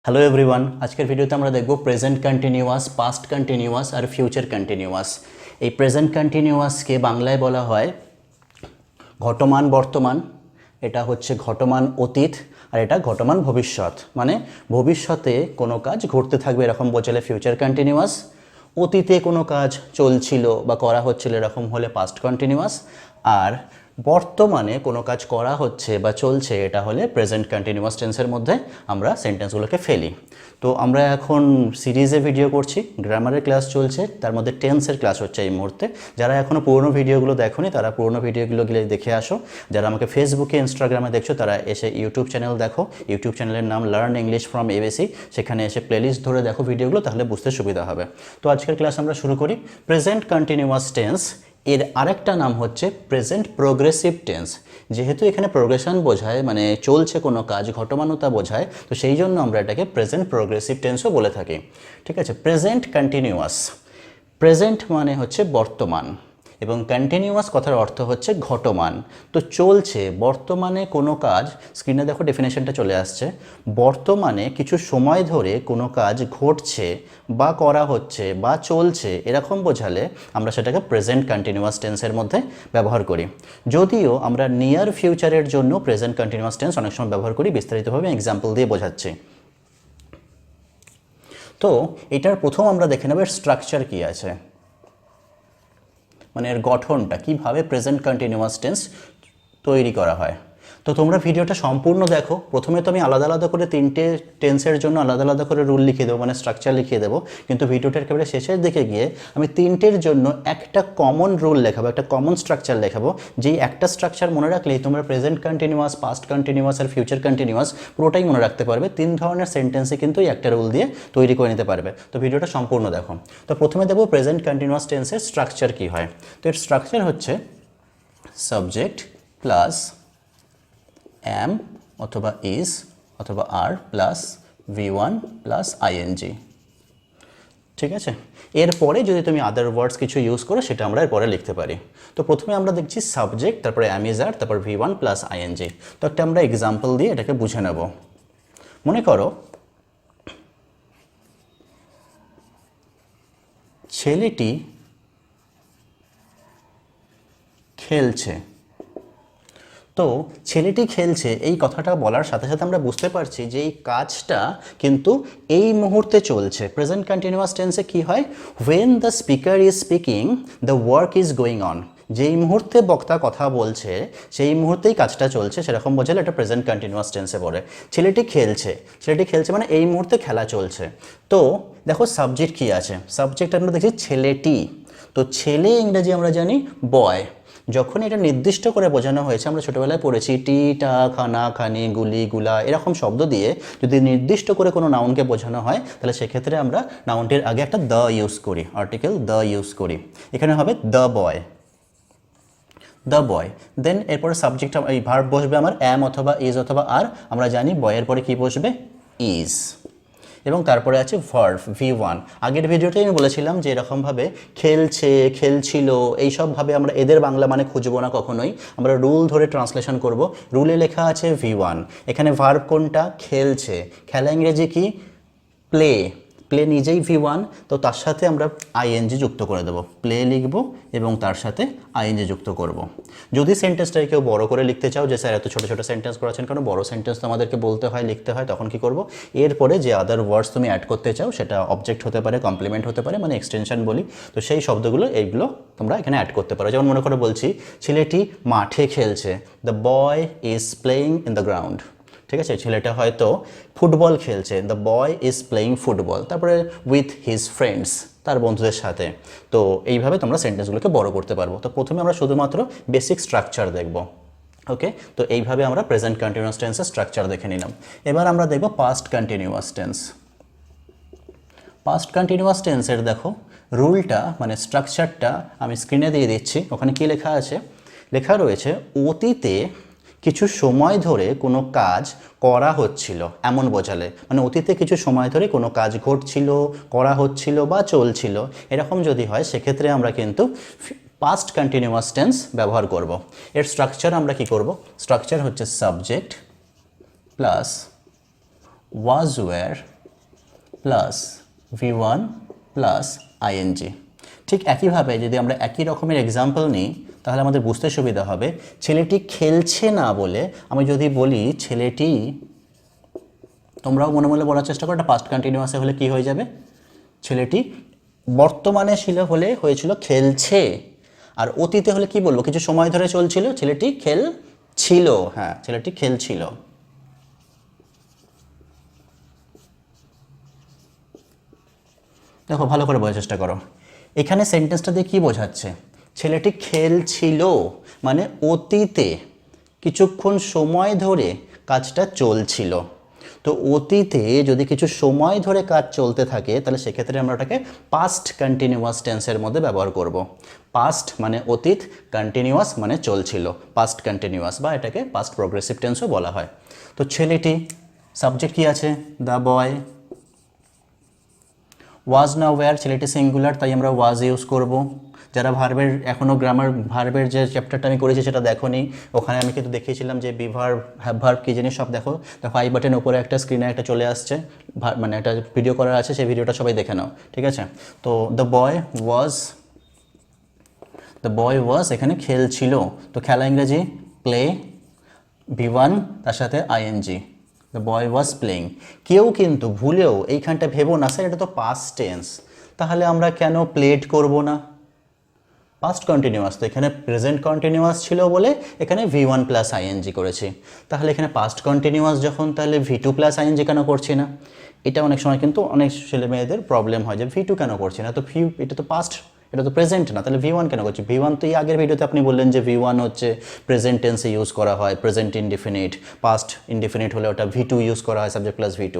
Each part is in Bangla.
হ্যালো এভরিওয়ান, আজকের ভিডিওতে আমরা দেখব প্রেজেন্ট কন্টিনিউয়াস, পাস্ট কন্টিনিউয়াস আর ফিউচার কন্টিনিউয়াস। এই প্রেজেন্ট কন্টিনিউয়াসকে বাংলায় বলা হয় ঘটমান বর্তমান, এটা হচ্ছে ঘটমান অতীত, আর এটা ঘটমান ভবিষ্যৎ। মানে ভবিষ্যতে কোনো কাজ ঘটতে থাকবে এরকম বোঝালে ফিউচার কন্টিনিউয়াস, অতীতে কোনো কাজ চলছিল বা করা হচ্ছিল এরকম হলে পাস্ট কন্টিনিউয়াস, আর বর্তমানে কোনো কাজ করা হচ্ছে বা চলছে এটা হলে প্রেজেন্ট কন্টিনিউয়াস টেন্সের মধ্যে আমরা সেন্টেন্সগুলোকে ফেলি। তো আমরা এখন সিরিজে ভিডিও করছি, গ্রামারের ক্লাস চলছে, তার মধ্যে টেন্সের ক্লাস হচ্ছে এই মুহূর্তে। যারা এখনও পুরনো ভিডিওগুলো দেখোনি তারা পুরনো ভিডিওগুলো গিয়ে দেখে আসো। যারা আমাকে ফেসবুকে ইনস্টাগ্রামে দেখছো তারা এসে ইউটিউব চ্যানেল দেখো, ইউটিউব চ্যানেলের নাম লার্ন ইংলিশ ফ্রম এবিসি, সেখানে এসে প্লেলিস্ট ধরে দেখো ভিডিওগুলো, তাহলে বুঝতে সুবিধা হবে। তো আজকের ক্লাস আমরা শুরু করি। প্রেজেন্ট কন্টিনিউয়াস টেন্স এর আরেকটা নাম হচ্ছে প্রেজেন্ট প্রোগ্রেসিভ টেন্স। যেহেতু এখানে প্রোগ্রেশন বোঝায়, মানে চলছে কোনো কাজ, ঘটমানতা বোঝায়, তো সেই জন্য আমরা এটাকে প্রেজেন্ট প্রোগ্রেসিভ টেন্সও বলে থাকি। ঠিক আছে, প্রেজেন্ট কন্টিনিউয়াস, প্রেজেন্ট মানে হচ্ছে বর্তমান এবং কন্টিনিউয়াস কথার অর্থ হচ্ছে ঘটমান। তো চলছে, বর্তমানে কোনো কাজ, স্ক্রিনে দেখো ডেফিনেশনটা চলে আসছে, বর্তমানে কিছু সময় ধরে কোনো কাজ ঘটছে বা করা হচ্ছে বা চলছে এরকম বোঝালে আমরা সেটাকে প্রেজেন্ট কন্টিনিউয়াস টেন্সের মধ্যে ব্যবহার করি। যদিও আমরা নিয়ার ফিউচারের জন্য প্রেজেন্ট কন্টিনিউয়াস টেন্স অনেক সময় ব্যবহার করি, বিস্তারিতভাবে এক্সাম্পল দিয়ে বোঝাচ্ছি। তো এটার প্রথম আমরা দেখে নেব এর স্ট্রাকচার কী আছে, মানে এর গঠনটা, কীভাবে প্রেজেন্ট কন্টিনিউয়াস টেন্স তৈরি করা হয়। তো তোমরা ভিডিওটা সম্পূর্ণ দেখো। প্রথমে তো আমি আলাদা আলাদা করে তিনটে টেন্সের জন্য আলাদা আলাদা করে রুল লিখিয়ে দেবো, মানে স্ট্রাকচার লিখিয়ে দেবো, কিন্তু ভিডিওটা একেবারে শেষের দিকে গিয়ে আমি তিনটের জন্য একটা কমন রুল লেখাবো, একটা কমন স্ট্রাকচার লেখাবো। যেই একটা স্ট্রাকচার মনে রাখলেই তোমরা প্রেজেন্ট কন্টিনিউয়াস, পাস্ট কন্টিনিউয়াস আর ফিউচার কন্টিনিউয়াস পুরোটাই মনে রাখতে পারবে। তিন ধরনের সেন্টেন্সে কিন্তু এই একটা রুল দিয়ে তৈরি করে নিতে পারবে। তো ভিডিওটা সম্পূর্ণ দেখো। তো প্রথমে দেখো প্রেজেন্ট কন্টিনিউয়াস টেন্সের স্ট্রাকচার কী হয়। তো এর স্ট্রাকচার হচ্ছে সাবজেক্ট প্লাস am অথবা is অথবা are plus v1 plus ing। ঠিক আছে, এরপরে যদি তুমি আদার ওয়ার্ডস কিছু ইউজ করো সেটা আমরা এরপরে লিখতে পারি। তো প্রথমে আমরা দেখছি সাবজেক্ট, তারপরে am is are, তারপর v1 প্লাস ing। তো একটা আমরা এক্সাম্পল দিয়ে এটাকে বুঝে নেব। মনে করো ছেলেটি খেলছে। তো ছেলেটি খেলছে এই কথাটা বলার সাথে সাথে আমরা বুঝতে পারছি যে এই কাজটা কিন্তু এই মুহূর্তে চলছে। প্রেজেন্ট কন্টিনিউয়াস টেন্সে কি হয়, when the speaker is speaking the work is going on. যেই মুহূর্তে বক্তা কথা বলছে সেই মুহূর্তেই কাজটা চলছে, সেরকম বোঝালে এটা প্রেজেন্ট কন্টিনিউয়াস টেন্সে পড়ে। ছেলেটি খেলছে, ছেলেটি খেলছে মানে এই মুহূর্তে খেলা চলছে। তো দেখো সাবজেক্ট কী আছে, সাবজেক্ট আমরা দেখছি ছেলেটি। তো ছেলে ইংরেজি আমরা জানি বয়। যখন এটা নির্দিষ্ট করে বোঝানো হয়েছে, আমরা ছোটোবেলায় পড়েছি টি, টা, খানা, খানি, গুলি, গুলা এরকম শব্দ দিয়ে যদি নির্দিষ্ট করে কোনো নাউনকে বোঝানো হয় তাহলে সেক্ষেত্রে আমরা নাউনটির আগে একটা দ্য ইউজ করি, আর্টিকেল দ্য ইউজ করি। এখানে হবে দ্য বয়, দ্য বয়। দেন এরপরে সাবজেক্ট এই ভার্ব বসবে আমার অ্যাম অথবা ইজ অথবা আর। আমরা জানি বয়ের পরে কি বসবে, ইজ। এবং তারপরে আছে ভার্ব v1। আগের ভিডিওটাই আমি বলেছিলাম যে এরকমভাবে খেলছে, খেলছিল এইসবভাবে আমরা এদের বাংলা মানে খুঁজবো না কখনোই, আমরা রুল ধরে ট্রান্সলেশন করব। রুলে লেখা আছে v1, এখানে ভার্ব কোনটা, খেলছে। খেলা ইংরেজি কি, প্লে। প্লে নিজেই v1, তো তার সাথে আমরা আইএনজি যুক্ত করে দেবো, প্লে লিখব এবং তার সাথে আইএনজি যুক্ত করব। যদি সেন্টেন্সটাকে কেউ বড় করে লিখতে চাও, যে স্যার এত ছোটো ছোটো সেন্টেন্স করেছেন কারণ বড় সেন্টেন্স তো আমাদেরকে বলতে হয়, লিখতে হয়, তখন কি করব, এরপরে যে আদার ওয়ার্ডস তুমি অ্যাড করতে চাও সেটা অবজেক্ট হতে পারে, কমপ্লিমেন্ট হতে পারে, মানে এক্সটেনশন বলি, তো সেই শব্দগুলো এইগুলো তোমরা এখানে অ্যাড করতে পারো। যেমন মনে করে বলছি ছেলেটি মাঠে খেলছে, the boy is playing in the ground. ঠিক আছে, ছেলেটা হয়তো ফুটবল খেলছে, the boy is playing football. তারপরে উইথ হিজ ফ্রেন্ডস, তার বন্ধুদের সাথে। তো এইভাবে তোমরা সেন্টেন্সগুলোকে বড় করতে পারবো। তো প্রথমে আমরা শুধুমাত্র বেসিক স্ট্রাকচার দেখব। ওকে, তো এইভাবে আমরা প্রেজেন্ট কন্টিনিউয়াস টেন্সের স্ট্রাকচার দেখে নিলাম। এবার আমরা দেখব past continuous tense. Past continuous টেন্সের দেখো রুলটা, মানে স্ট্রাকচারটা আমি স্ক্রিনে দিয়ে দিচ্ছি। ওখানে কি লেখা আছে, লেখা রয়েছে অতীতে কিছু সময় ধরে কোনো কাজ করা হচ্ছিল এমন বোঝালে, মানে অতীতে কিছু সময় ধরে কোনো কাজ ঘটছিল, করা হচ্ছিল বা চলছিল এরকম যদি হয় সেক্ষেত্রে আমরা কিন্তু পাস্ট কন্টিনিউয়াস টেন্স ব্যবহার করব। এর স্ট্রাকচার আমরা কি করব, স্ট্রাকচার হচ্ছে subject plus was were plus V1 plus ING. ঠিক একইভাবে যদি আমরা একই রকমের এক্সাম্পল নিই তাহলে আমাদের বুঝতে সুবিধা হবে। ছেলেটি খেলছে না বলে আমি যদি বলি ছেলেটি, তোমরাও মনে মনে বলার চেষ্টা করো, এটা পাস্ট কন্টিনিউয়াসে হলে কি হয়ে যাবে? ছেলেটি বর্তমানে ছিল হলে হয়েছিল খেলছে, আর অতীতে হলে কি বলবো? কিছু সময় ধরে চলছিল, ছেলেটি খেলছিল। হ্যাঁ, ছেলেটি খেলছিল। দেখো ভালো করে বোঝার চেষ্টা করো, এখানে সেন্টেন্সটা দিয়ে কি বোঝাচ্ছে? ছেলেটি খেলছিল মানে অতীতে কিছুক্ষণ সময় ধরে কাজটা চলছিল। তো অতীতে যদি কিছু সময় ধরে কাজ চলতে থাকে তাহলে সেক্ষেত্রে আমরা ওটাকে পাস্ট কন্টিনিউয়াস টেন্সের মধ্যে ব্যবহার করব। পাস্ট মানে অতীত, কন্টিনিউয়াস মানে চলছিল, পাস্ট কন্টিনিউয়াস, বা এটাকে পাস্ট প্রোগ্রেসিভ টেন্সও বলা হয়। তো ছেলেটি, সাবজেক্ট কি আছে? The boy. ওয়াজ না ওয়্যার, ছেলেটি সিঙ্গুলার, তাই আমরা ওয়াজ ইউজ করব। যারা ভার্বের এখনও গ্রামার ভার্বের যে চ্যাপ্টারটা আমি করেছি সেটা দেখোনি, ওখানে আমি কিন্তু দেখিয়েছিলাম যে বি ভার্ব, হ্যাভ ভার্ব কী জিনিস সব দেখো। দেখো আই বাটন উপরে একটা স্ক্রিনে একটা চলে আসছে, মানে একটা ভিডিও করা আছে, সেই ভিডিওটা সবাই দেখে নাও, ঠিক আছে? তো দ্য বয় ওয়াজ এখানে খেলছিল। তো খেলা ইংরেজি প্লে, V1 তার সাথে ING, the boy was playing. কেউ কিন্তু ভুলেও এইখানটা ভেবো না স্যার এটা তো পাস্ট টেন্স, তাহলে আমরা কেন প্লেড করব না? পাস্ট কন্টিনিউয়াস, তো এখানে প্রেজেন্ট কন্টিনিউয়াস ছিল বলে এখানে V1 প্লাস আইএনজি করেছি। তাহলে এখানে পাস্ট কন্টিনিউয়াস যখন, তাহলে V2 প্লাস আইএনজি কেন করছি না? এটা অনেক সময় কিন্তু অনেক ছেলে মেয়েদের প্রবলেম হয় যে V2 কেন করছি না, তো এটা তো পাস্ট, এটা তো প্রেজেন্ট না, তাহলে V1 কেন করছি? V1 তো এই আগের ভিডিওতে আপনি বললেন যে V1 হচ্ছে প্রেজেন্ট টেন্সে ইউজ করা হয়, প্রেজেন্ট ইনডিফিনিট, পাস্ট ইনডিফিনিট হলে ওটা V2 ইউজ করা হয়, সাবজেক্ট প্লাস V2।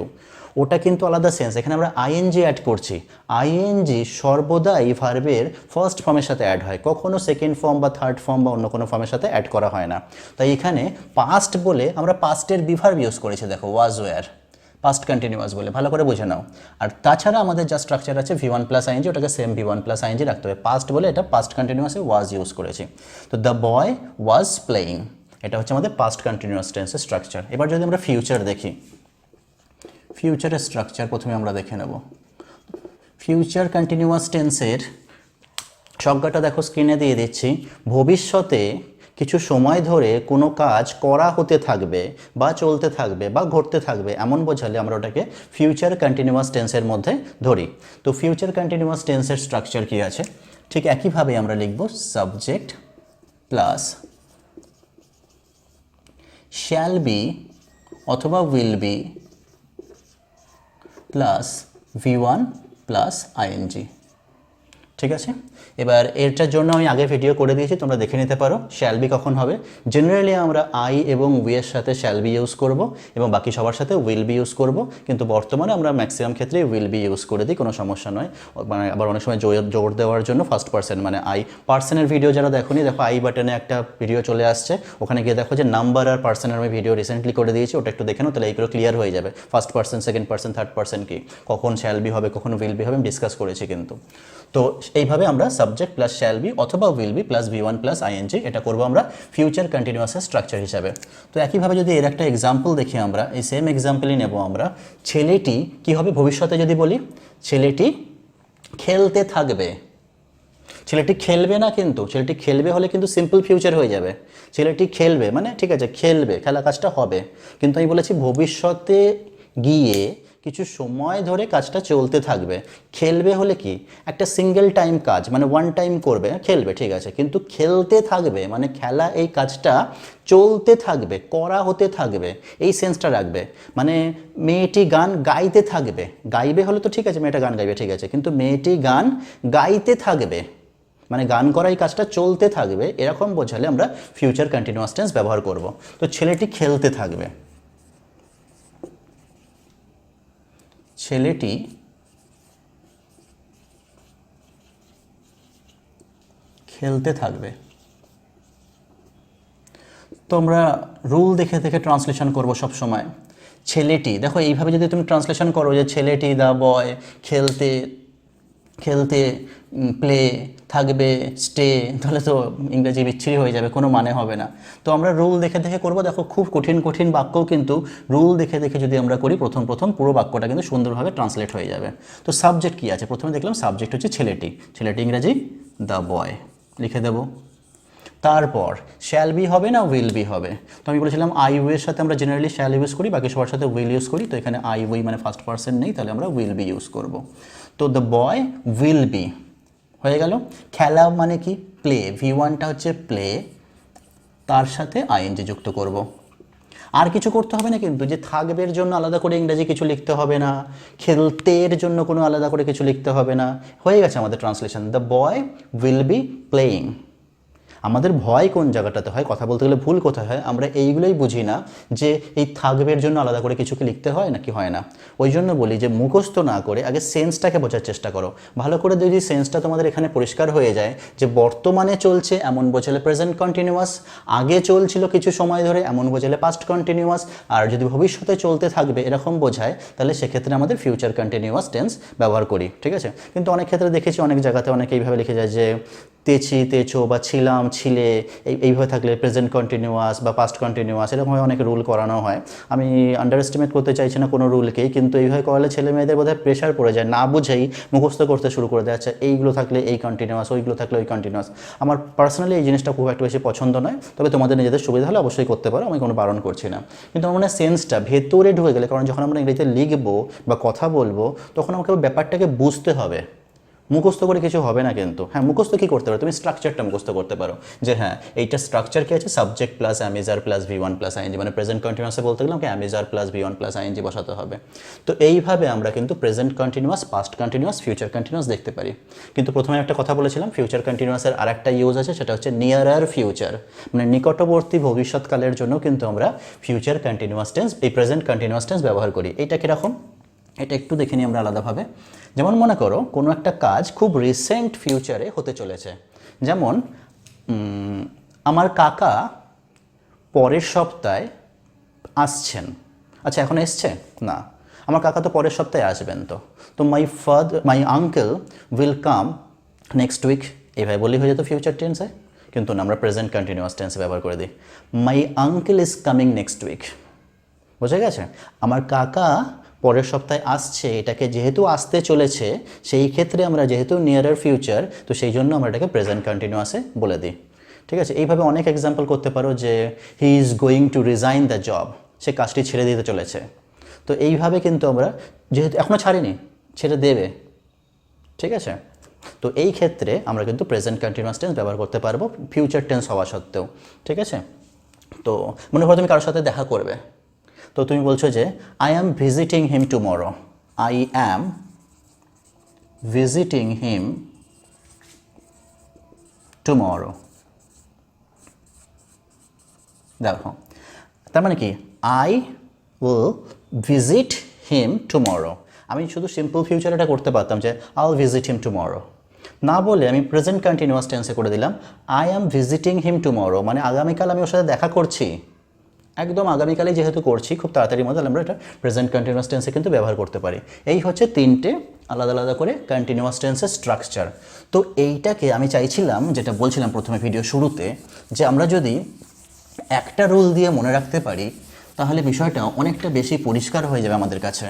ওটা কিন্তু আলাদা সেন্স। এখানে আমরা আইএনজি অ্যাড করছি। আইএনজি সর্বদাই ভার্বের ফার্স্ট ফর্মের সাথে অ্যাড হয়, কখনো সেকেন্ড ফর্ম বা থার্ড ফর্ম বা অন্য কোনো ফর্মের সাথে অ্যাড করা হয় না। তাই এখানে পাস্ট বলে আমরা পাস্টের বিভার্ব ইউজ করেছি, দেখো ওয়াজ ওয়্যার, পাস্ট কন্টিনিউয়াস বলে, ভালো করে বুঝে নাও। আর তাছাড়া আমাদের যা স্ট্রাকচার আছে V1 প্লাস আইএনজি, ওটাকে সেম V1 প্লাস আইএনজি রাখতে হবে। পাস্ট বলে এটা পাস্ট কন্টিনিউয়াসে ওয়াজ ইউজ করেছি। তো দ্য বয় ওয়াজ প্লেইং, এটা হচ্ছে আমাদের পাস্ট কন্টিনিউয়াস টেন্সের স্ট্রাকচার। এবার যদি আমরা ফিউচার দেখি, ফিউচারের স্ট্রাকচার প্রথমে আমরা দেখে নেব। ফিউচার কন্টিনিউয়াস টেন্সের সংজ্ঞাটা দেখো স্ক্রিনে দিয়ে দিচ্ছি। ভবিষ্যতে কিছু সময় ধরে কোনো কাজ করা হতে থাকবে বা চলতে থাকবে বা ঘটতে থাকবে, এমন বোঝালে আমরা ওটাকে ফিউচার কন্টিনিউয়াস টেন্সের মধ্যে ধরি। তো ফিউচার কন্টিনিউয়াস টেন্সের স্ট্রাকচার কি আছে? ঠিক একইভাবে আমরা লিখব সাবজেক্ট প্লাস শ্যাল বি অথবা will be plus V1 plus ING, ঠিক আছে? এবার এটার জন্য আমি আগে ভিডিও করে দিয়েছি, তোমরা দেখে নিতে পারো। শ্যাল বি কখন হবে? জেনারেলি আমরা আই এবং উই এর সাথে শ্যাল বি ইউজ করব এবং বাকি সবার সাথে উইল বি ইউজ করব, কিন্তু বর্তমানে আমরা ম্যাক্সিমাম ক্ষেত্রে উইল বি ইউজ করে দিই, কোনো সমস্যা নয়। মানে আবার অনেক সময় জোর দেওয়ার জন্য ফার্স্ট পার্সন মানে আই। পার্সনের ভিডিও যারা দেখোনি, দেখো আই বাটনে একটা ভিডিও চলে আসছে, ওখানে গিয়ে দেখো যে নাম্বার আর পার্সনের আমি ভিডিও রিসেন্টলি করে দিয়েছি, ওটা একটু দেখে নাও, তাহলে এইগুলো ক্লিয়ার হয়ে যাবে। First person, second person, third person কি, কখন শ্যাল বি হবে, কখন উইল বি হবে, আমি ডিসকাস করেছি কিন্তু। তো এইভাবে আমরা সাবজেক্ট প্লাস শ্যাল বি অথবা will be plus V1 plus ING, এটা করবো আমরা ফিউচার কন্টিনিউয়াসের স্ট্রাকচার হিসাবে। তো একইভাবে যদি এর একটা এক্সাম্পল দেখি, আমরা এই সেম এক্সাম্পলই নেব আমরা। ছেলেটি কি হবে ভবিষ্যতে? যদি বলি ছেলেটি খেলতে থাকবে, ছেলেটি খেলবে না, কিন্তু ছেলেটি খেলবে হলে কিন্তু সিম্পল ফিউচার হয়ে যাবে। ছেলেটি খেলবে মানে ঠিক আছে, খেলবে, খেলা কাজটা হবে, কিন্তু আমি বলেছি ভবিষ্যতে গিয়ে কিছু সময় ধরে কাজটা চলতে থাকবে। খেলবে হলে কি একটা সিঙ্গেল টাইম কাজ, মানে ওয়ান টাইম করবে, খেলবে ঠিক আছে, কিন্তু খেলতে থাকবে মানে খেলা, এই কাজটা চলতে থাকবে, করা হতে থাকবে, এই সেন্সটা রাখবে। মানে মেয়েটি গান গাইতে থাকবে, গাইবে হলে তো ঠিক আছে, মেয়েটা গান গাইবে ঠিক আছে, কিন্তু মেয়েটি গান গাইতে থাকবে মানে গান করা এই কাজটা চলতে থাকবে, এরকম বোঝালে আমরা ফিউচার কন্টিনিউয়াস টেন্স ব্যবহার করব। তো ছেলেটি খেলতে থাকবে, ছেলেটি খেলতে থাকবে। তো আমরা রুল দেখে দেখে ট্রান্সলেশন করব সব সময়। ছেলেটি, দেখো এইভাবে যদি তুমি ট্রান্সলেশন করো যে ছেলেটি দ্য বয় খেলতে খেলতে, প্লে, থাকবে, স্টে, তাহলে তো ইংরেজি বিচ্ছিরি হয়ে যাবে, কোনো মানে হবে না। তো আমরা রুল দেখে দেখে করবো। দেখো খুব কঠিন কঠিন বাক্যও কিন্তু রুল দেখে দেখে যদি আমরা করি প্রথম প্রথম পুরো বাক্যটা কিন্তু সুন্দরভাবে ট্রান্সলেট হয়ে যাবে। তো সাবজেক্ট কী আছে? প্রথমে দেখলাম সাবজেক্ট হচ্ছে ছেলেটি, ছেলেটি ইংরেজি দ্য বয় লিখে দেবো। তারপর শ্যাল বি হবে না উইল বি হবে? তো আমি বলেছিলাম আই উইয়ের সাথে আমরা জেনারেলি শ্যাল ইউজ করি, বাকি সবার সাথে উইল ইউজ করি। তো এখানে আই উই মানে ফার্স্ট পার্সন নেই, তাহলে আমরা উইল বি ইউজ করব। তো দ্য বয় উইল বি হয়ে গেল। খেলা মানে কি? প্লে, V1টা হচ্ছে প্লে, তার সাথে আইএনজি যুক্ত করব। আর কিছু করতে হবে না কিন্তু, যে থাকবের জন্য আলাদা করে ইংরেজি কিছু লিখতে হবে না, খেলতের জন্য কোনো আলাদা করে কিছু লিখতে হবে না, হয়ে গেছে আমাদের translation. The boy will be playing. আমাদের ভয় কোন জায়গাটাতে হয়, কথা বলতে গেলে ভুল কোথায় হয়, আমরা এইগুলোই বুঝি না যে এই থাকবের জন্য আলাদা করে কিছুকে লিখতে হয় নাকি হয় না। ওই জন্য বলি যে মুখস্থ না করে আগে সেন্সটাকে বোঝার চেষ্টা করো ভালো করে। যদি সেন্সটা তোমাদের এখানে পরিষ্কার হয়ে যায় যে বর্তমানে চলছে এমন বোঝালে প্রেজেন্ট কন্টিনিউয়াস, আগে চলছিল কিছু সময় ধরে এমন বোঝালে পাস্ট কন্টিনিউয়াস, আর যদি ভবিষ্যতে চলতে থাকবে এরকম বোঝায় তাহলে সেক্ষেত্রে আমাদের ফিউচার কন্টিনিউয়াস টেন্স ব্যবহার করি, ঠিক আছে। কিন্তু অনেক ক্ষেত্রে দেখেছি অনেক জায়গাতে অনেকে এইভাবে লিখে যায় যে তেছি, তেছো বা ছিলাম, ছিলে, এইভাবে থাকলে প্রেজেন্ট কন্টিনিউয়াস বা পাস্ট কন্টিনিউয়াস, এরকমভাবে অনেক রুল করানো হয়। আমি আন্ডার এস্টিমেট করতে চাইছি না কোনো রুলকেই, কিন্তু এইভাবে করালে ছেলে মেয়েদের বোধহয় প্রেশার পড়ে যায়, না বুঝেই মুখস্থ করতে শুরু করে দেয়। আচ্ছা এইগুলো থাকলে এই কন্টিনিউয়াস, ওইগুলো থাকলে ওই কন্টিনিউয়াস। আমার পার্সোনালি এই জিনিসটা খুব একটা বেশি পছন্দ নয়, তবে তোমাদের নিজেদের সুবিধা হলে অবশ্যই করতে পারো, আমি কোনো বারণ করছি না। কিন্তু আমার মনে হয় সেন্সটা ভেতরে ঢুকে গেলে, কারণ যখন আমরা ইংরেজিতে লিখবো বা কথা বলবো তখন আমাকে ব্যাপারটাকে বুঝতে হবে, মুখস্থ করে কিছু হবে না কিন্তু। হ্যাঁ, মুখস্থ কী করতে পারো তুমি? স্ট্রাকচারটা মুখস্থ করতে পারো যে হ্যাঁ এইটা স্ট্রাকচার কী আছে, subject plus am is are plus V1 plus ING, মানে প্রেজেন্ট কন্টিনিউয়াসে বলতে গেলাম কি am is are plus V1 plus ING বসাতে হবে। তো এইভাবে আমরা কিন্তু present continuous, past continuous, future continuous দেখতে পারি। কিন্তু প্রথমে একটা কথা বলেছিলাম, ফিউচার কন্টিনিউয়াসের আরেকটা ইউজ আছে, সেটা হচ্ছে নিয়ারার ফিউচার, মানে নিকটবর্তী ভবিষ্যৎকালের জন্য কিন্তু আমরা ফিউচার কন্টিনিউয়াস টেন্স, এই প্রেজেন্ট কন্টিনিউয়াস টেন্স ব্যবহার করি। এইটা কীরকম এটা একটু দেখে নিই আমরা আলাদাভাবে। যেমন মনে করো কোনো একটা কাজ খুব রিসেন্ট ফিউচারে হতে চলেছে, যেমন আমার কাকা পরের সপ্তাহে আসছেন। আচ্ছা এখন এসছে না, আমার কাকা তো পরের সপ্তাহে আসবেন। তো my uncle will come next week, এইভাবে বলি হয়ে যেত ফিউচার টেন্সে, কিন্তু না আমরা প্রেজেন্ট কন্টিনিউয়াস টেন্সে ব্যবহার করে দিই, my uncle is coming next week. বোঝা গেছে? আমার কাকা পরের সপ্তাহে আসছে, এটাকে যেহেতু আসতে চলেছে সেই ক্ষেত্রে আমরা যেহেতু নিয়ারার ফিউচার, তো সেই জন্য আমরা এটাকে প্রেজেন্ট কন্টিনিউয়াসে বলে দিই, ঠিক আছে। এইভাবে অনেক এক্সাম্পল করতে পারো যে he is going to resign the job, সে কাজটি ছেড়ে দিতে চলেছে। তো এইভাবে কিন্তু আমরা যেহেতু এখনও ছাড়িনি, ছেড়ে দেবে, ঠিক আছে। তো এই ক্ষেত্রে আমরা কিন্তু প্রেজেন্ট কন্টিনিউয়াস টেন্স ব্যবহার করতে পারবো ফিউচার টেন্স হওয়া সত্ত্বেও, ঠিক আছে। তো মনে করো তুমি কারোর সাথে দেখা করবে, তো তুমি বলছো যে I am visiting him tomorrow, I am visiting him tomorrow. দেখো তার মানে কি, I will visit him tomorrow. আমি শুধু সিম্পল ফিউচার এটা করতে পারতাম যে I will visit him tomorrow, না বলে আমি প্রেজেন্ট কন্টিনিউয়াস টেন্সে করে দিলাম I am visiting him tomorrow, মানে আগামীকাল আমি ওর সাথে দেখা করছি, একদম আগামীকালে যেহেতু করছি খুব তাড়াতাড়ির মধ্যে, আমরা এটা প্রেজেন্ট কন্টিনিউয়াস টেন্সে কিন্তু ব্যবহার করতে পারি। এই হচ্ছে তিনটে আলাদা আলাদা করে কন্টিনিউয়াস টেন্সের স্ট্রাকচার। তো এইটাকে আমি চাইছিলাম, যেটা বলছিলাম প্রথমে ভিডিও শুরুতে, যে আমরা যদি একটা রুল দিয়ে মনে রাখতে পারি তাহলে বিষয়টা অনেকটা বেশি পরিষ্কার হয়ে যাবে আমাদের কাছে।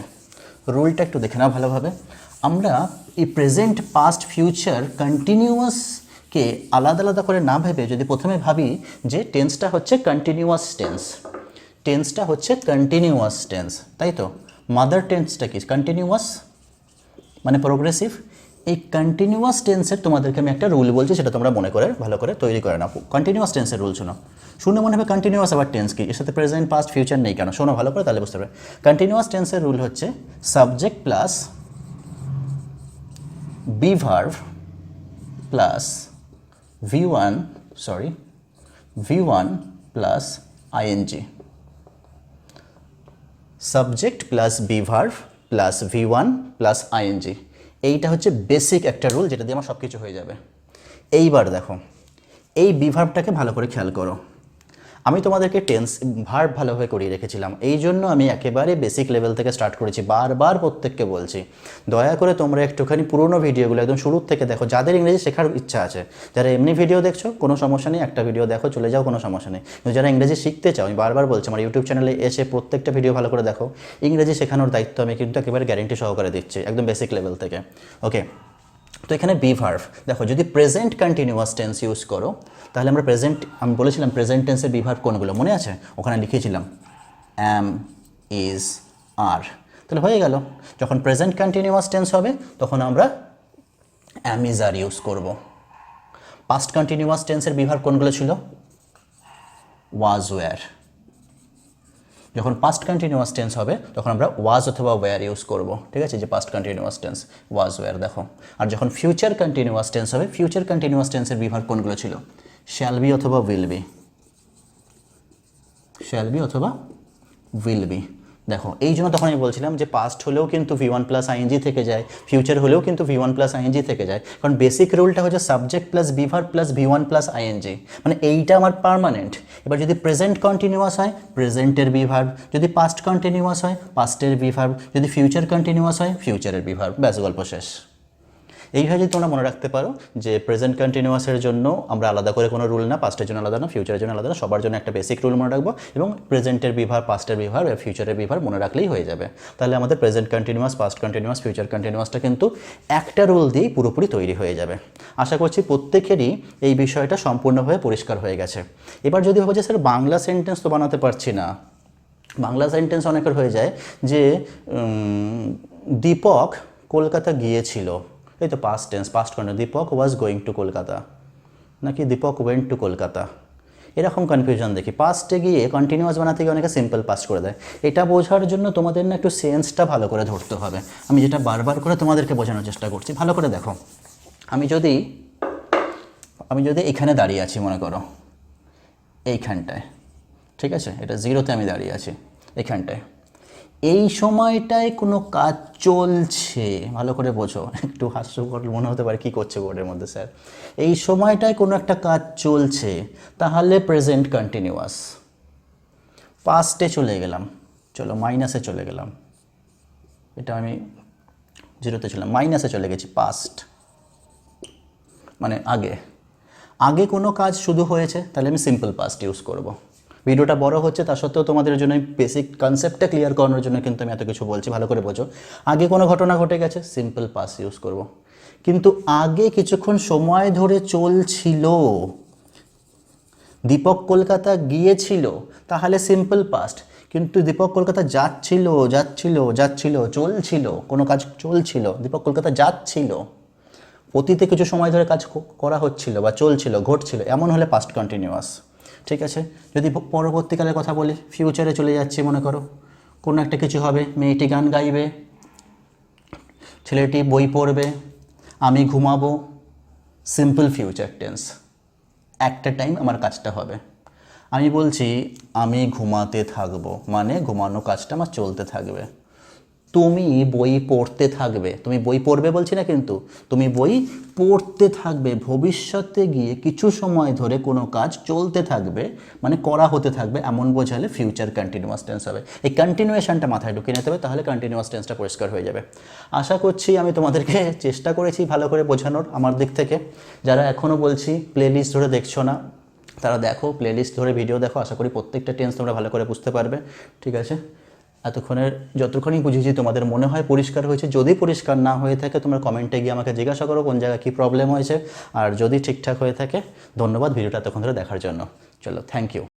রুলটা একটু দেখে নাও ভালোভাবে। আমরা এই প্রেজেন্ট, পাস্ট, ফিউচার কন্টিনিউয়াসকে আলাদা আলাদা করে না ভেবে যদি প্রথমে ভাবি যে টেন্সটা হচ্ছে কন্টিনিউয়াস টেন্স, টেন্সটা হচ্ছে কন্টিনিউয়াস টেন্স, তাই তো। মাদার টেন্সটা কি? কন্টিনিউয়াস মানে প্রোগ্রেসিভ। এই কন্টিনিউয়াস টেন্সের তোমাদেরকে আমি একটা রুল বলছি, সেটা তোমরা মনে করে ভালো করে তৈরি করে নাও। কন্টিনিউয়াস টেন্সের রুল শোনো, শুনে মনে হবে কন্টিনিউয়াস আবার টেন্স কি, এর সাথে প্রেজেন্ট, পাস্ট, ফিউচার নেই কেন, শোনো ভালো করে তাহলে বুঝতে পারবে। কন্টিনিউয়াস টেন্সের রুল হচ্ছে subject plus be verb plus V1 plus ING, subject plus be verb plus V1 plus ING. এইটা হচ্ছে বেসিক একটা রুল, যেটা দিয়ে আমার সব কিছু হয়ে যাবে। এইবার দেখো এই বি ভার্বটাকে ভালো করে খেয়াল করো। আমি তোমাদেরকে টেন্স ভার্ব ভালোভাবে করিয়ে রেখেছিলাম, এই জন্য আমি একেবারে বেসিক লেভেল থেকে স্টার্ট করেছি। বারবার প্রত্যেককে বলছি দয়া করে তোমরা একটুখানি পুরোনো ভিডিওগুলো একদম শুরুর থেকে দেখো, যাদের ইংরেজি শেখার ইচ্ছা আছে। যারা এমনি ভিডিও দেখছো কোনো সমস্যা নেই, একটা ভিডিও দেখো চলে যাও, কোনো সমস্যা নেই। কিন্তু যারা ইংরেজি শিখতে চাও, আমি বারবার বলছি আমার ইউটিউব চ্যানেলে এসে প্রত্যেকটা ভিডিও ভালো করে দেখো। ইংরেজি শেখানোর দায়িত্ব আমি কিন্তু একেবারে গ্যারেন্টি সহকারে দিচ্ছি, একদম বেসিক লেভেল থেকে। ওকে, তো এখানে বি ভার্ভ দেখো, যদি প্রেজেন্ট কন্টিনিউয়াস টেন্স ইউজ করো তাহলে আমরা আমি বলেছিলাম প্রেজেন্ট টেন্সের বি ভার্ভ কোনগুলো মনে আছে, ওখানে লিখেছিলাম অ্যাম, ইজ, আর। তাহলে হয়ে গেল, যখন প্রেজেন্ট কন্টিনিউয়াস টেন্স হবে তখন আমরা অ্যাম, ইজ, আর ইউজ করব। পাস্ট কন্টিনিউয়াস টেন্সের বি ভার্ভ কোনগুলো ছিল, ওয়াজ, ওয়্যার। যখন পাস্ট কন্টিনিউয়াস টেন্স হবে তখন আমরা ওয়াজ অথবা ওয়্যার ইউজ করব, ঠিক আছে, যে past continuous tense was, were দেখো। আর যখন ফিউচার কন্টিনিউয়াস টেন্স হবে, ফিউচার কন্টিনিউয়াস টেন্সের বি ভার্ব কোনগুলো ছিল, শ্যাল বি অথবা উইল বি, শ্যাল বি অথবা উইল বি। দেখো এই জন্য তখন আমি বলছিলাম যে পাস্ট হলেও কিন্তু V1 প্লাস আইএনজি থেকে যায়, ফিউচার হলেও কিন্তু V1 প্লাস আইএনজি থেকে যায়, কারণ বেসিক রুলটা হচ্ছে subject plus be verb plus V1 plus ING, মানে এইটা আমার পার্মানেন্ট। এবার যদি প্রেজেন্ট কন্টিনিউয়াস হয় প্রেজেন্টের বি ভার্ব, যদি পাস্ট কন্টিনিউয়াস হয় পাস্টের বি ভার্ব, যদি ফিউচার কন্টিনিউয়াস হয় ফিউচারের বি ভার্ব, ব্যাস গল্প শেষ। এইভাবে যদি তোমরা মনে রাখতে পারো যে প্রেজেন্ট কন্টিনিউয়াসের জন্য আমরা আলাদা করে কোনো রুল না, পাস্টের জন্য আলাদা না, ফিউচারের জন্য আলাদা না, সবার জন্য একটা বেসিক রুল মনে রাখবো, এবং প্রেজেন্টের বিভার, পাস্টের বিভার, ফিউচারের বিভার মনে রাখলেই হয়ে যাবে। তাহলে আমাদের present continuous, past continuous, future কন্টিনিউয়াসটা কিন্তু একটা রুল দিয়েই পুরোপুরি তৈরি হয়ে যাবে। আশা করছি প্রত্যেকেরই এই বিষয়টা সম্পূর্ণভাবে পরিষ্কার হয়ে গেছে। এবার যদি ভাবো যে স্যার বাংলা সেন্টেন্স তো বানাতে পারছি না, বাংলা সেন্টেন্স অনেকের হয়ে যায় যে দীপক কলকাতা গিয়েছিল, এই তো past tense, past continuous, Deepak was going to Kolkata, নাকি দীপক ওয়েন্ট টু কলকাতা, এরকম কনফিউশন দেখি। পাস্টে গিয়ে কন্টিনিউয়াস বানাতে গিয়ে অনেকে সিম্পল পাস্ট করে দেয়। এটা বোঝার জন্য তোমাদের না একটু সেন্সটা ভালো করে ধরতে হবে। আমি যেটা বারবার করে তোমাদেরকে বোঝানোর চেষ্টা করছি, ভালো করে দেখো। আমি যদি এখানে দাঁড়িয়ে আছি মনে করো, এইখানটায়, ঠিক আছে, এটা জিরোতে আমি দাঁড়িয়ে আছি এখানটায়, এই সময়টায় কোনো কাজ চলছে, ভালো করে বোঝো, একটু হাস্যকর মনে হতে পারে কী করছে বোর্ডের মধ্যে স্যার, এই সময়টায় কোনো একটা কাজ চলছে, তাহলে প্রেজেন্ট কন্টিনিউয়াস। পাস্টে চলে গেলাম, চলো মাইনাসে চলে গেলাম, এটা আমি জিরোতে ছিলাম, মাইনাসে চলে গেছি, পাস্ট মানে আগে কোনো কাজ শুধু হয়েছে, তাহলে আমি সিম্পল পাস্ট ইউজ করব। ভিডিওটা বড় হচ্ছে, তা সত্ত্বেও তোমাদের জন্য বেসিক কনসেপ্টটা ক্লিয়ার করানোর জন্য কিন্তু আমি এত কিছু বলছি, ভালো করে বোঝো। আগে কোনো ঘটনা ঘটে গেছে, সিম্পল পাস্ট ইউজ করব। কিন্তু আগে কিছুক্ষণ সময় ধরে চলছিল, দীপক কলকাতা গিয়েছিল, তাহলে সিম্পল পাস্ট। কিন্তু দীপক কলকাতা যাচ্ছিল, চলছিল, কোনো কাজ চলছিল, দীপক কলকাতা যাচ্ছিল, অতীতে কিছু সময় ধরে কাজ করা হচ্ছিল বা চলছিল, ঘটছিল, এমন হলে পাস্ট কন্টিনিউয়াস, ঠিক আছে। যদি পরবর্তীকালের কথা বলি, ফিউচারে চলে যাচ্ছি মনে করো, কোনো একটা কিছু হবে, মেয়েটি গান গাইবে, ছেলেটি বই পড়বে, আমি ঘুমাবো, সিম্পল ফিউচার টেন্স, একটা টাইম আমার কাজটা হবে। আমি বলছি আমি ঘুমাতে থাকবো, মানে ঘুমানো কাজটা আমার চলতে থাকবে। তুমি বই পড়তে থাকবে, তুমি বই পড়বে বলছি না, কিন্তু তুমি বই পড়তে থাকবে, ভবিষ্যতে গিয়ে কিছু সময় ধরে কোনো কাজ চলতে থাকবে, মানে করা হতে থাকবে, এমন বোঝালে ফিউচার কন্টিনিউয়াস টেন্স হবে। এই কন্টিনিউয়েশনটা মাথায় ঢুকিয়ে নিতে হবে, তাহলে কন্টিনিউয়াস টেন্সটা পরিষ্কার হয়ে যাবে। আশা করছি আমি তোমাদেরকে চেষ্টা করেছি ভালো করে বোঝানোর আমার দিক থেকে। যারা এখনও বলছি প্লেলিস্ট ধরে দেখছো না, তারা দেখো, প্লেলিস্ট ধরে ভিডিও দেখো, আশা করি প্রত্যেকটা টেন্স তোমরা ভালো করে বুঝতে পারবে, ঠিক আছে। এতক্ষণের যতক্ষণই বুঝেছি তোমাদের মনে হয় পরিষ্কার হয়েছে। যদি পরিষ্কার না হয়ে থাকে তোমরা কমেন্টে গিয়ে আমাকে জিজ্ঞাসা করো কোন জায়গায় কী প্রবলেম হয়েছে, আর যদি ঠিকঠাক হয়ে থাকে ধন্যবাদ ভিডিওটা এতক্ষণ ধরে দেখার জন্য। চলো, থ্যাংক ইউ।